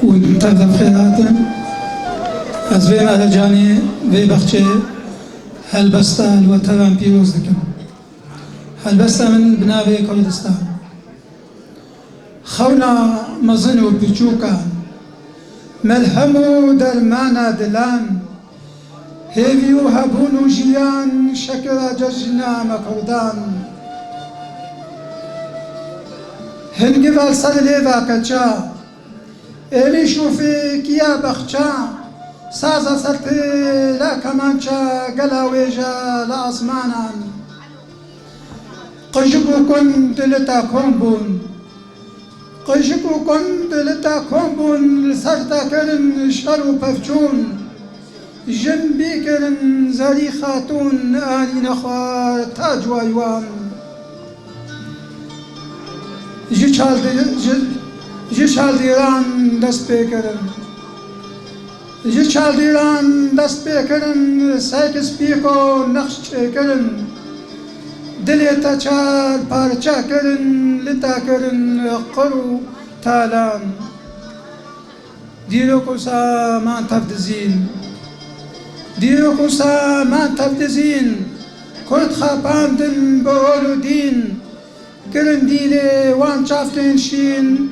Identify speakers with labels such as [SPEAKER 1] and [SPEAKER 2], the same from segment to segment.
[SPEAKER 1] ونتغذى بخيرات از وی مهرجانی وی بخچه هلبسته الوطن پیروز دکم. هلبسته من بناوی کردستان خونا مزن و بچوکان ملهم و درمان دلان هیوی و هبون و جیان شکر ججنا مکردان هنگی والسر لیوا کچا ایمی شوفی کیا بخچا سازا سرتی لا کمانچا گلاویجا لا اسمانان قجبو کند لتا کمبون قجبو کند لتا کمبون سرتا کرن شرو پفچون جنبی کرن زری خاتون آنی نخوار تاج و ایوان جی چال دیران دست پیکرن جی چال دیران دست پیکرن سایکس پیکو نقش چیکرن دلی تا چار پارچا کرن لتا کرن قرو تالان دیرو کسا من تفدزین دیرو کسا من تفدزین کرد خاپاندن بولو دین کرن دیلی وان چافتن شین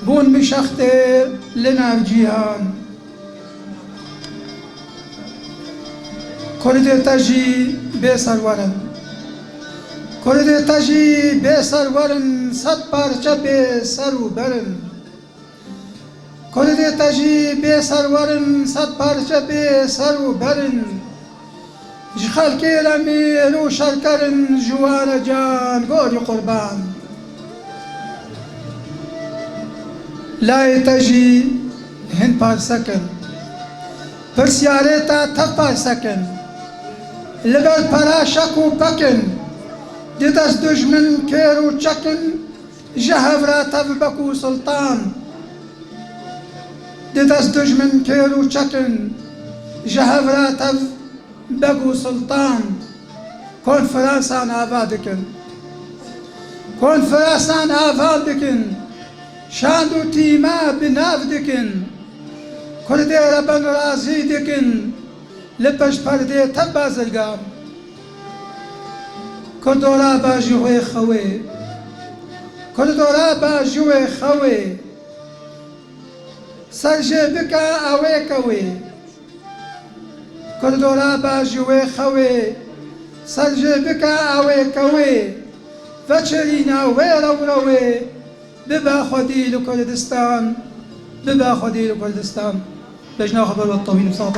[SPEAKER 1] بون مشخته لنار جیهان کرد تاجی بے سرورن کرد تاجی بے سرورن صد پارچه بے سرو برن کرد تاجی بے سرورن صد پارچه بے سرو برن جخال كيلامي رو شركرن جوانا جان قولي قربان لا يتجي هن بار سكن برسياريتا تفار سكن لبر برا شكو بكن ديدس دجمن كيرو چكن جهورا تفبكو سلطان ديدس دجمن كيرو چكن جهورا تف بگو سلطان کنفرانسان آوا دکن کنفرانسان آوا دکن شاندو تیما بناو دکن کرده ربن رازی دکن لپش پرده تب بازرگام کردورا با جوه خوه کردورا با جوه خوه سرجه بکا آوه کوه کردورا با جوه خوه سرجه بکا آوه کوه وچرینا وی رو روه ببا خودی لکردستان ببا خودی لکردستان لجنا خبر والطويل بصوت